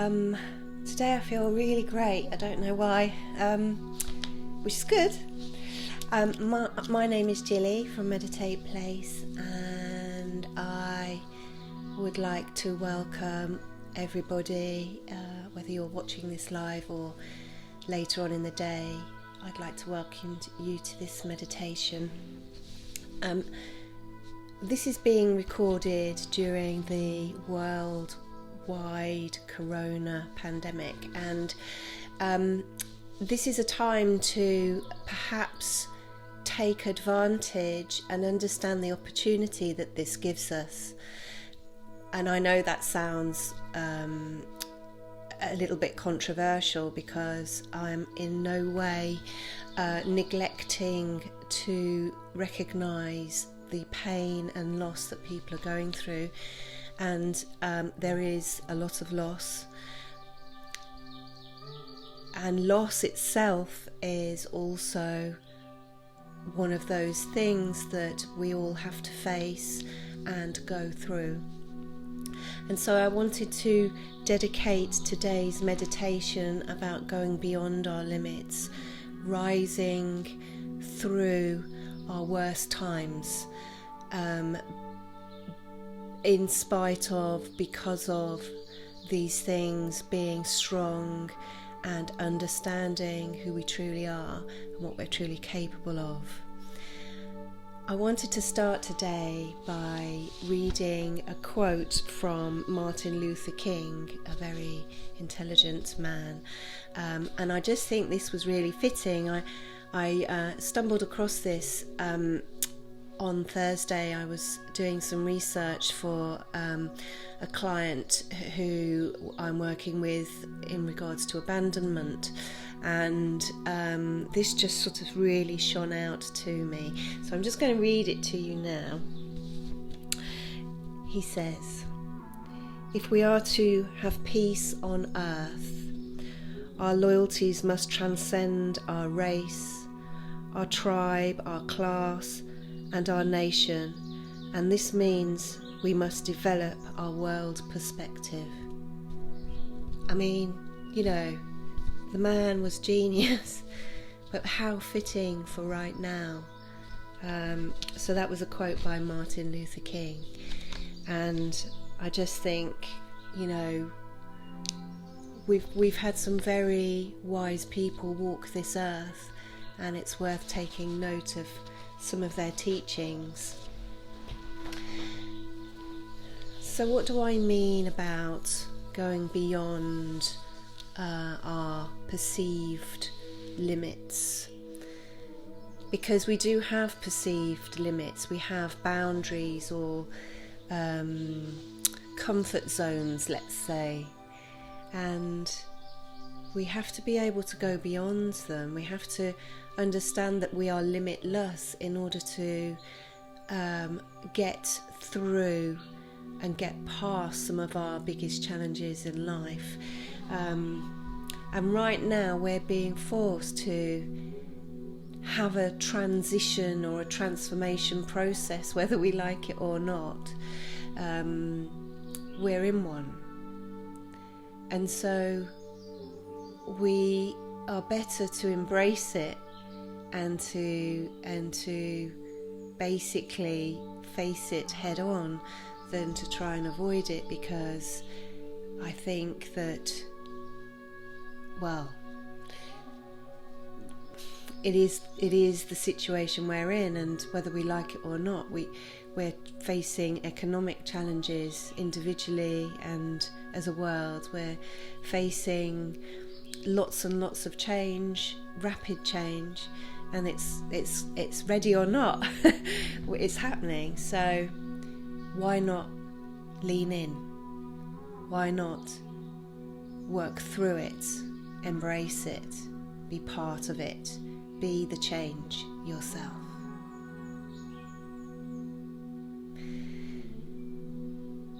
Today I feel really great. I don't know why, which is good. My name is Jille from Meditate Place, and I would like to welcome everybody, whether you're watching this live or later on in the day. I'd like to welcome you to this meditation. This is being recorded during the worldwide corona pandemic, and this is a time to perhaps take advantage and understand the opportunity that this gives us. And I know that sounds a little bit controversial, because I'm in no way neglecting to recognise the pain and loss that people are going through, and there is a lot of loss, and loss itself is also one of those things that we all have to face and go through. And so I wanted to dedicate today's meditation about going beyond our limits, rising through our worst times, in spite of, because of these things, being strong and understanding who we truly are and what we're truly capable of. I wanted to start today by reading a quote from Martin Luther King, a very intelligent man, and I just think this was really fitting. I stumbled across this on Thursday. I was doing some research for a client who I'm working with in regards to abandonment, and this just sort of really shone out to me. So I'm just going to read it to you now. He says, "If we are to have peace on earth, our loyalties must transcend our race, our tribe, our class, and our nation, and this means we must develop our world perspective." I mean, you know, the man was genius, but how fitting for right now. So that was a quote by Martin Luther King, and I just think, you know, we've had some very wise people walk this earth, and it's worth taking note of some of their teachings. So what do I mean about going beyond our perceived limits? Because we do have perceived limits. We have boundaries or comfort zones, let's say, and we have to be able to go beyond them. We have to understand that we are limitless in order to get through and get past some of our biggest challenges in life. And right now we're being forced to have a transition or a transformation process, whether we like it or not. We're in one. And so we are better to embrace it and to basically face it head on than to try and avoid it, because I think that, well, it is the situation we're in, and whether we like it or not, we're facing economic challenges individually and as a world. We're facing lots and lots of change, rapid change, and it's ready or not, it's happening. So why not lean in? Why not work through it, embrace it, be part of it, be the change yourself?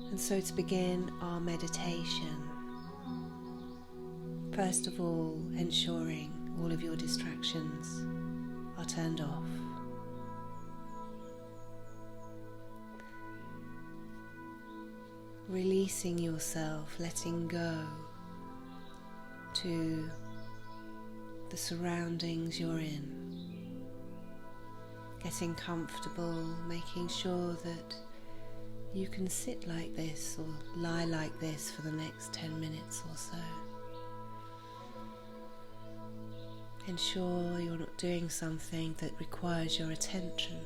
And so to begin our meditation, first of all, ensuring all of your distractions are turned off. Releasing yourself, letting go to the surroundings you're in. Getting comfortable, making sure that you can sit like this or lie like this for the next 10 minutes or so. Ensure you're not doing something that requires your attention.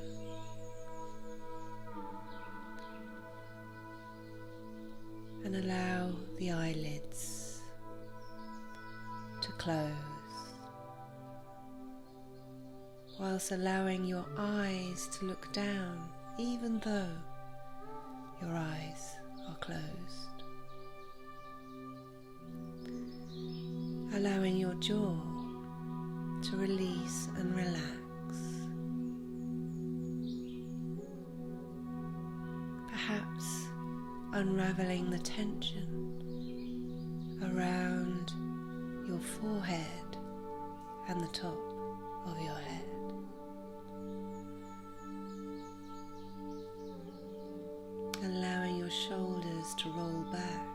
And allow the eyelids to close, whilst allowing your eyes to look down, even though your eyes are closed. Allowing your jaw to release and relax. Perhaps unraveling the tension around your forehead and the top of your head. Allowing your shoulders to roll back.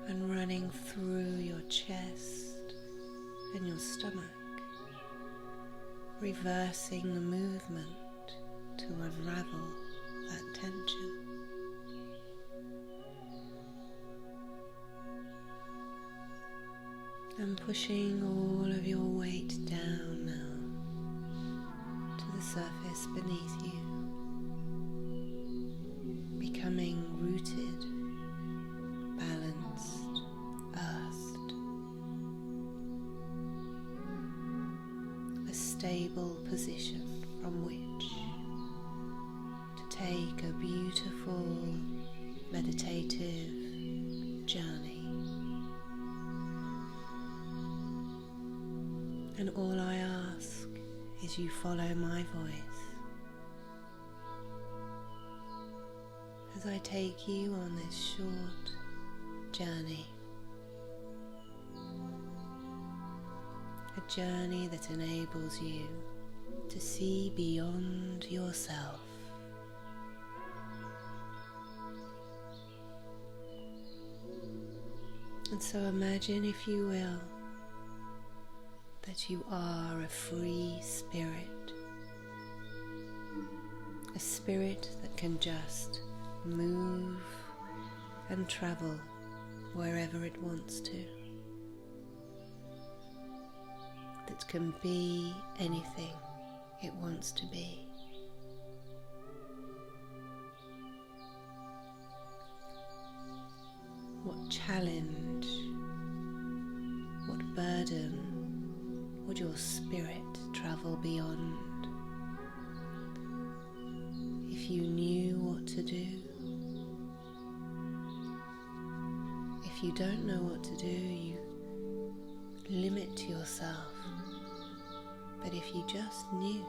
And running through your chest and your stomach, reversing the movement to unravel that tension. And pushing all of your weight down now to the surface beneath you, becoming rooted, balanced, earthed, a stable position from which to take a beautiful meditative journey. And all I ask is you follow my voice as I take you on this short journey. A journey that enables you to see beyond yourself. And so imagine, if you will, that you are a free spirit, a spirit that can just move and travel wherever it wants to, that can be anything it wants to be. What challenge, what burden would your spirit travel beyond if you knew what to do? If you don't know what to do, you limit yourself. But if you just knew,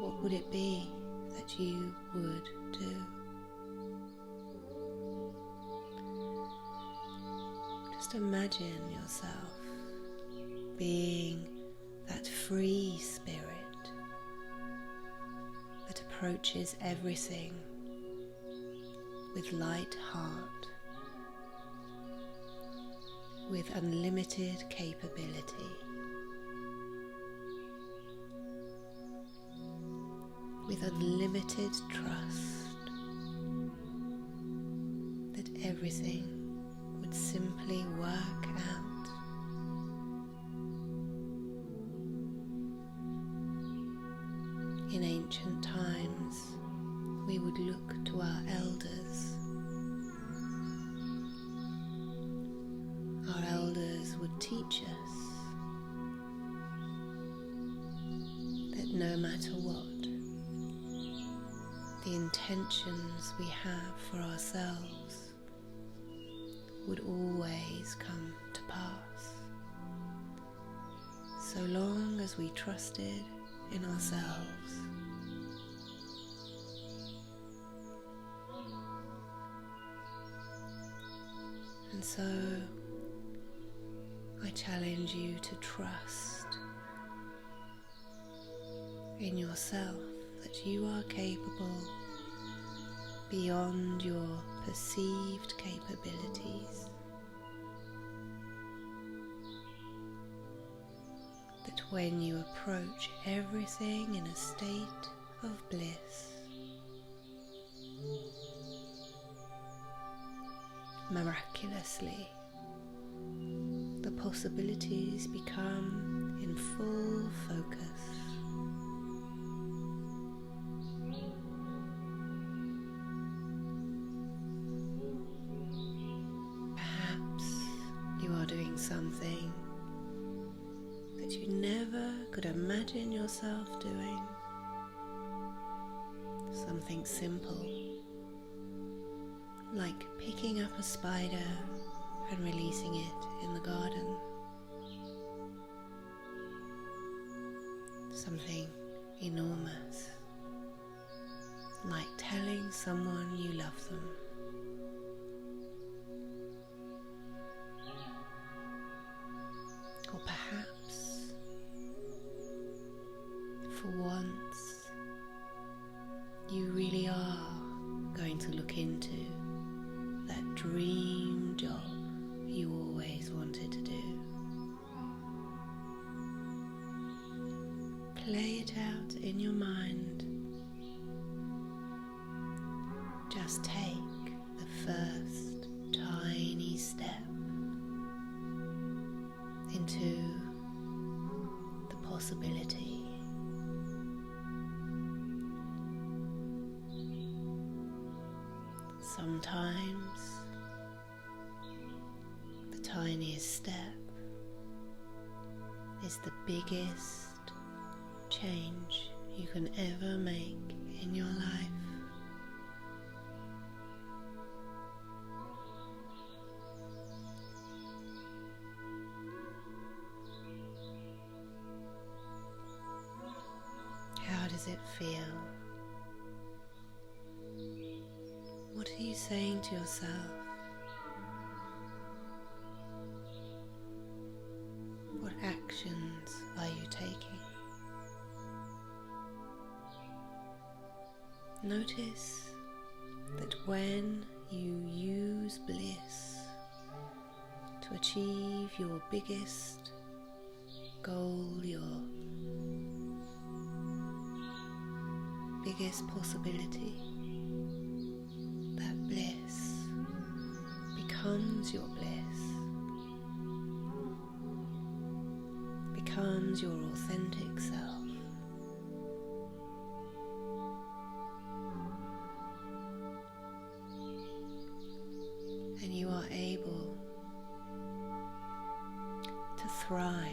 what would it be that you would do? Just imagine yourself being that free spirit that approaches everything with light heart, with unlimited capability, with unlimited trust that everything would simply work out. In ancient times, we would look to our elders. Our elders would teach us that no matter what, the intentions we have for ourselves would always come to pass, so long as we trusted in ourselves. And so I challenge you to trust in yourself that you are capable beyond your perceived capabilities. That when you approach everything in a state of bliss, miraculously, the possibilities become in full focus. You are doing something that you never could imagine yourself doing. Something simple, like picking up a spider and releasing it in the garden. Something enormous, like telling someone you love them. Or perhaps, for once, you really are going to look into that dream job you always wanted to do. Play it out in your mind. Just take the first tiny step into the possibility. Sometimes the tiniest step is the biggest change you can ever make in your life. How does it feel? What are you saying to yourself? What actions are you taking? Notice that when you use bliss to achieve your biggest goal, your biggest possibility, that bliss becomes your bliss, becomes your authentic self. And you are able to thrive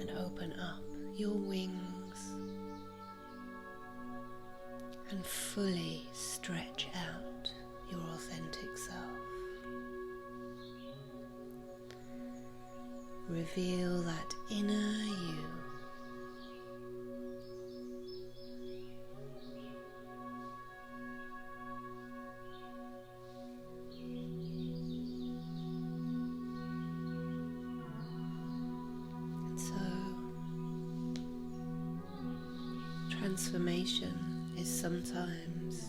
and open up your wings and fully stretch out your authentic self. Reveal that inner you. And so, transformation is sometimes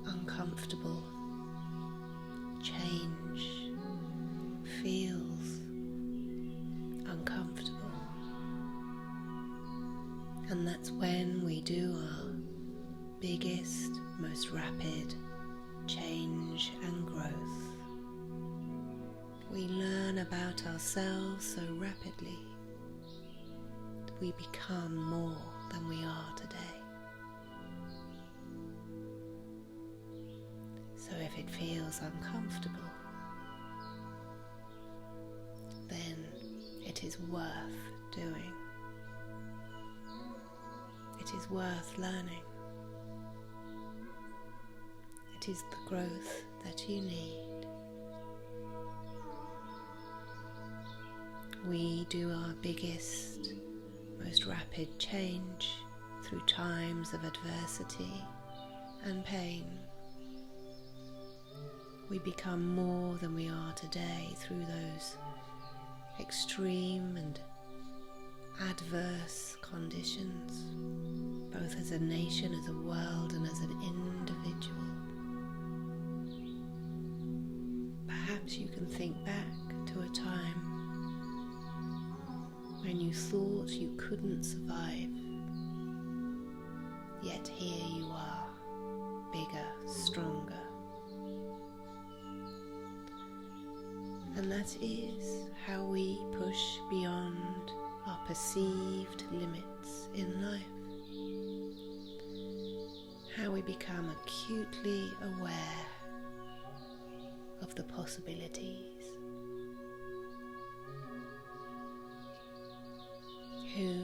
uncomfortable. Change feels uncomfortable. And that's when we do our biggest, most rapid change and growth. We learn about ourselves so rapidly that we become more than we are today. So if it feels uncomfortable, then it is worth doing. It is worth learning. It is the growth that you need. We do our biggest, most rapid change through times of adversity and pain. We become more than we are today through those extreme and adverse conditions, both as a nation, as a world, and as an individual. Perhaps you can think back to a time when you thought you couldn't survive, yet here you are, bigger, stronger. And that is how we push beyond our perceived limits in life. How we become acutely aware of the possibilities. Who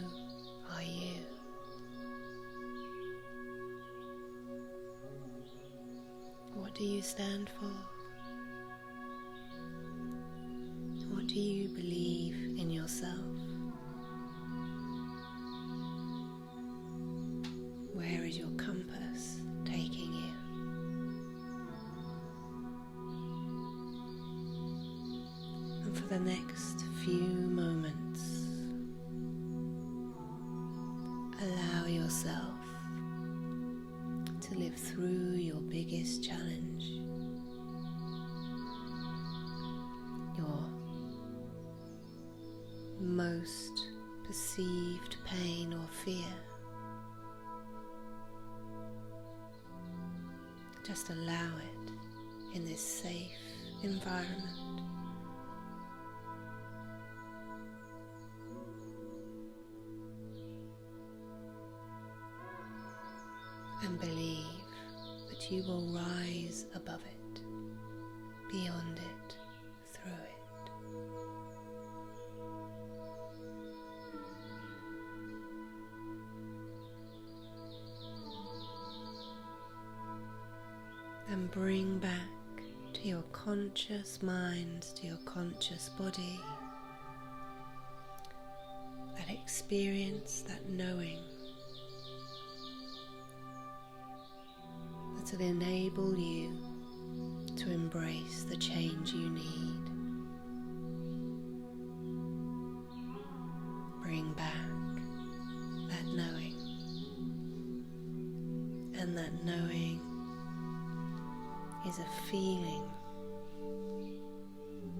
are you? What do you stand for? What do you believe in yourself? Where is your compass taking you? And for the next few moments, allow yourself to live through your biggest challenge, your most perceived pain or fear. Just allow it in this safe environment. And believe that you will rise above it, beyond it, through it. And bring back to your conscious mind, to your conscious body, that experience, that knowing, that will enable you to embrace the change you need. Bring back that knowing, and that knowing is a feeling,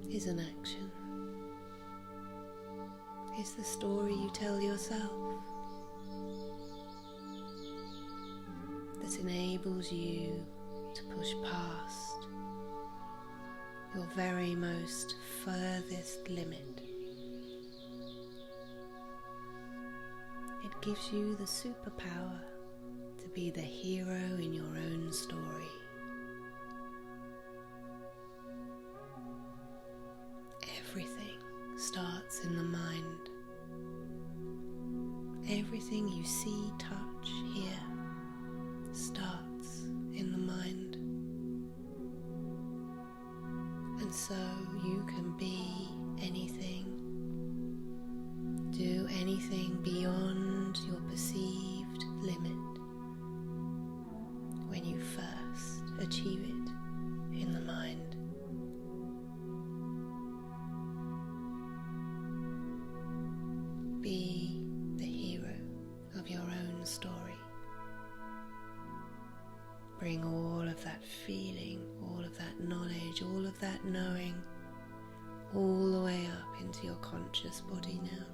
is an action, is the story you tell yourself that enables you to push past your very most furthest limit. It gives you the superpower to be the hero in your own story. Everything starts in the mind. Everything you see, touch, hear starts in the mind. And so you can be anything, do anything beyond your perceived limit when you first achieve it in the mind. Be the hero of your own story. Bring all of that feeling, all of that knowledge, all of that knowing, all the way up into your conscious body now.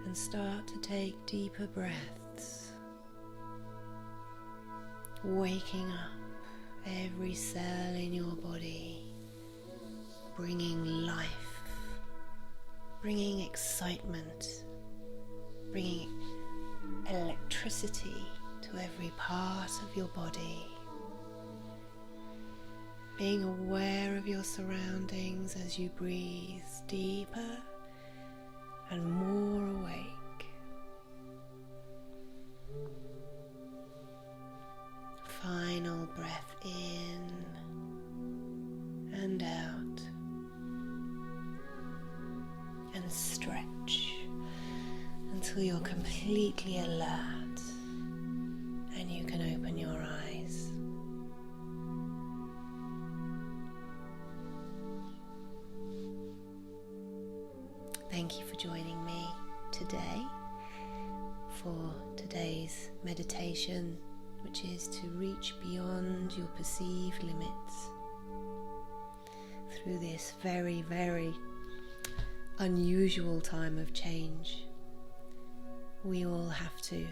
And start to take deeper breaths, waking up every cell in your body, bringing life, bringing excitement, bringing electricity to every part of your body. Being aware of your surroundings as you breathe deeper and more awake. Final breath in and out. And stretch until you're completely alert and you can open your eyes. Thank you for joining me today for today's meditation, which is to reach beyond your perceived limits through this very, very unusual time of change. We all have to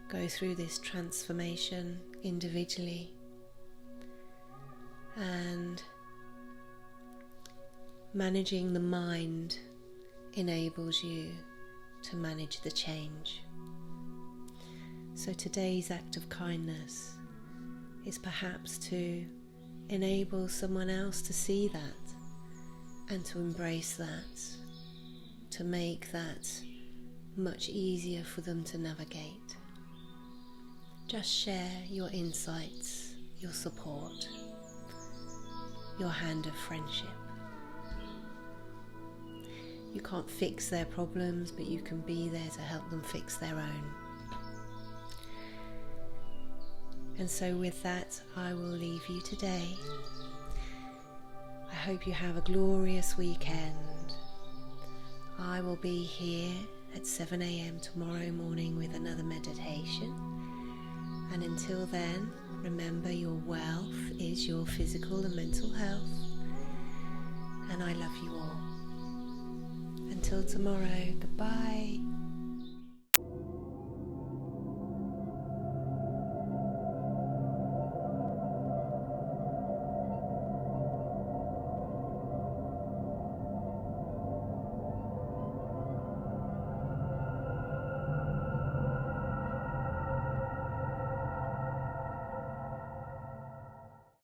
go through this transformation individually, and managing the mind enables you to manage the change. So today's act of kindness is perhaps to enable someone else to see that and to embrace that, to make that much easier for them to navigate. Just share your insights, your support, your hand of friendship. You can't fix their problems, but you can be there to help them fix their own. And so with that, I will leave you today. I hope you have a glorious weekend. I will be here at 7 a.m. tomorrow morning with another meditation. And until then, remember, your wealth is your physical and mental health. And I love you all. Until tomorrow, goodbye.